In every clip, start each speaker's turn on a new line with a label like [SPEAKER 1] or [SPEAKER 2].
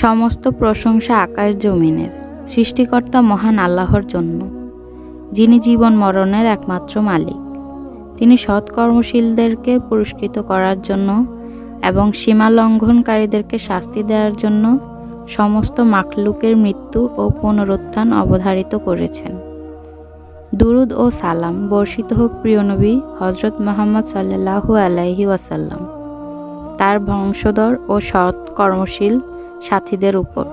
[SPEAKER 1] সমস্ত প্রশংসা আকাশ জমিনের সৃষ্টিকর্তা মহান আল্লাহর জন্য, যিনি জীবন মরণের একমাত্র মালিক। তিনি সৎ কর্মশীলদেরকে পুরস্কৃত করার জন্য এবং সীমা লঙ্ঘনকারীদেরকে শাস্তি দেওয়ার জন্য সমস্ত মাখলুকের মৃত্যু ও পুনরুত্থান অবধারিত করেছেন। দুরুদ ও সালাম বর্ষিত হোক প্রিয় নবী হযরত মুহাম্মদ সাল্লাল্লাহু আলাইহি ওয়াসাল্লাম, তার বংশধর ও সৎ কর্মশীল সাথীদের উপর।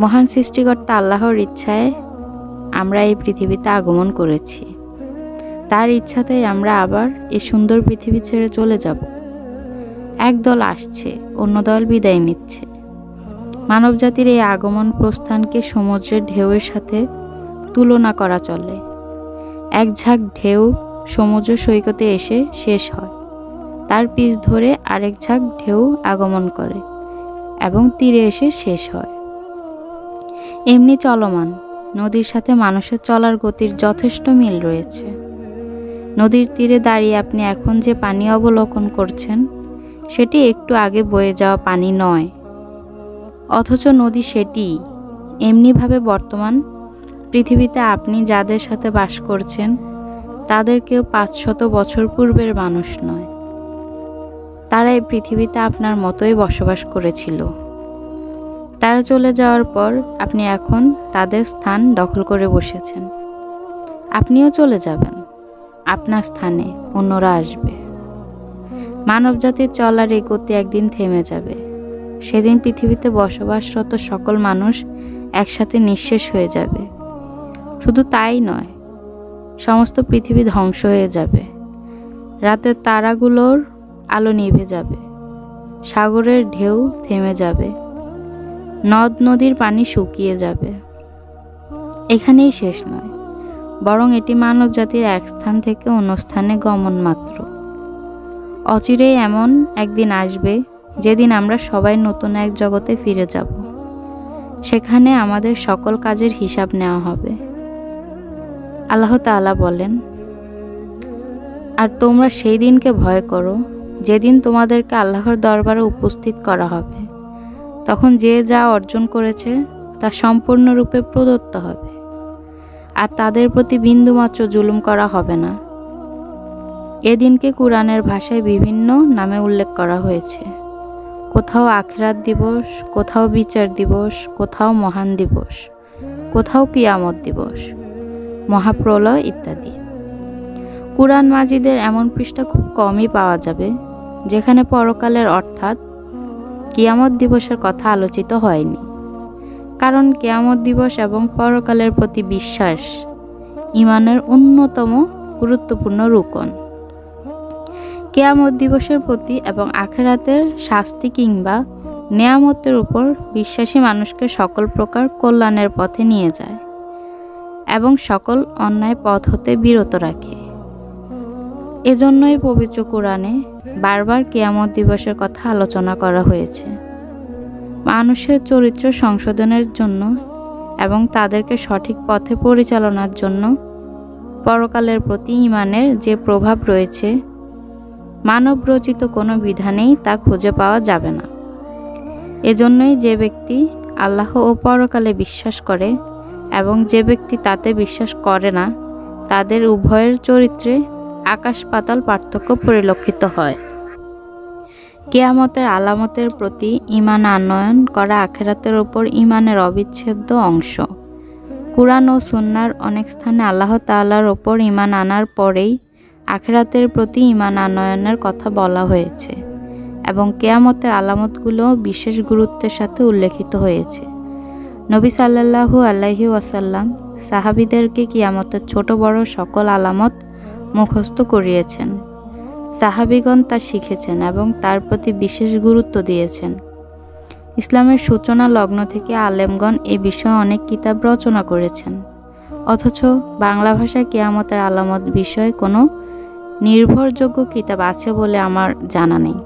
[SPEAKER 1] মহান সৃষ্টিকর্তা আল্লাহর ইচ্ছায় আমরা এই পৃথিবীতে আগমন করেছি। তার ইচ্ছাতেই আমরা আবার এই সুন্দর পৃথিবী ছেড়ে চলে যাব। এক দল আসছে, অন্য দল বিদায় নিচ্ছে। মানবজাতির এই আগমন প্রস্থানকে সমুদ্রের ঢেউয়ের সাথে তুলনা করা চলে। এক ঝাঁক ঢেউ সমুদ্র সৈকতে এসে শেষ হয়, তার পিছ ধরে আরেক ঝাঁক ঢেউ আগমন করে এবং তীরে এসে শেষ হয়। এমনি চলমান নদীর সাথে মানুষের চলার গতির যথেষ্ট মিল রয়েছে। নদীর তীরে দাঁড়িয়ে আপনি এখন যে পানি অবলোকন করছেন, সেটি একটু আগে বয়ে যাওয়া পানি নয়, অথচ নদী সেটিই। এমনিভাবে বর্তমান পৃথিবীতে আপনি যাদের সাথে বাস করছেন, তাদের কেউ 500 বছর পূর্বের মানুষ নয়। তারা এই পৃথিবীতে আপনার মতোই বসবাস করেছিল। তারা চলে যাওয়ার পর আপনি এখন তাদের স্থান দখল করে বসেছেন। আপনিও চলে যাবেন, আপনার স্থানে অন্যরা আসবে। মানবজাতির চলার এই গতি একদিন থেমে যাবে। সেদিন পৃথিবীতে বসবাসরত সকল মানুষ একসাথে নিঃশেষ হয়ে যাবে। শুধু তাই নয়, সমস্ত পৃথিবী ধ্বংস হয়ে যাবে। রাতের তারাগুলোর আলো নিভে যাবে, সাগরের ঢেউ থেমে যাবে, নদ নদীর পানি শুকিয়ে যাবে। এখানেই শেষ নয়, বরং এটি মানব জাতির এক স্থান থেকে অন্য স্থানে গমন মাত্র। অচিরেই এমন একদিন আসবে যেদিন আমরা সবাই নতুন এক জগতে ফিরে যাব। সেখানে আমাদের সকল কাজের হিসাব নেওয়া হবে। আল্লাহ তাআলা বলেন, আর তোমরা সেই দিনকে ভয় করো যেদিন তোমাদেরকে আল্লাহর দরবারে উপস্থিত করা হবে। তখন যে যা অর্জন করেছে তা সম্পূর্ণরূপে প্রদত্ত হবে, আর তাদের প্রতি বিন্দুমাত্র জুলুম করা হবে না। এদিনকে কুরআনের ভাষায় বিভিন্ন নামে উল্লেখ করা হয়েছে। কোথাও আখিরাত দিবস, কোথাও বিচার দিবস, কোথাও মহান দিবস, কোথাও কিয়ামত দিবস, মহাপ্রলয় ইত্যাদি। কুরআন মাজিদের এমন পৃষ্ঠা খুব কমই পাওয়া যাবে যেখানে পরকালের অর্থাৎ কিয়ামত দিবসের কথা আলোচিত হয়নি। কারণ কিয়ামত দিবস এবং পরকালের প্রতি বিশ্বাস ঈমানের অন্যতম গুরুত্বপূর্ণ রুকন। কিয়ামত দিবসের প্রতি এবং আখিরাতের শাস্তি কিংবা নেয়ামতের উপর বিশ্বাসী মানুষকে সকল প্রকার কল্যাণের পথে নিয়ে যায় এবং সকল অন্যায় পথ হতে বিরত রাখে। এজন্যই পবিত্র কুরআনে বারবার কিয়ামত দিবসের কথা আলোচনা করা হয়েছে। মানুষের চরিত্র সংশোধনের জন্য এবং তাদেরকে সঠিক পথে পরিচালনার জন্য পরকালের প্রতি ঈমানের যে প্রভাব রয়েছে, মানব রচিত কোনো বিধানেই তা খুঁজে পাওয়া যাবে না। এজন্যই যে ব্যক্তি আল্লাহ ও পরকালে বিশ্বাস করে এবং যে ব্যক্তি তাতে বিশ্বাস করে না, তাদের উভয়ের চরিত্রে আকাশ পাতাল পার্থক্য পরিলক্ষিত হয়। কিয়ামতের আলামতের প্রতি ঈমান আনয়ন করা আখিরাতের উপর ঈমানের অবিচ্ছেদ্য অংশ। কুরআন ও সুন্নাহর অনেক স্থানে আল্লাহ তাআলার উপর ঈমান আনার পরেই আখিরাতের প্রতি ঈমান আনয়নের কথা বলা হয়েছে এবং কিয়ামতের আলামতগুলো বিশেষ গুরুত্বের সাথে উল্লেখিত হয়েছে। নবী সাল্লাল্লাহু আলাইহি ওয়াসাল্লাম সাহাবীদেরকে কিয়ামতের ছোট বড় সকল আলামত মুখস্থ করিয়েছেন। সাহাবীগণ তা শিখেছেন এবং তার প্রতি বিশেষ গুরুত্ব দিয়েছেন। ইসলামের সূচনা লগ্ন থেকে আলেমগণ এ বিষয়ে অনেক কিতাব রচনা করেছেন, অথচ বাংলা ভাষায় কিয়ামতের আলামত বিষয়ে কোনো নির্ভরযোগ্য কিতাব আছে বলে আমার জানা নেই।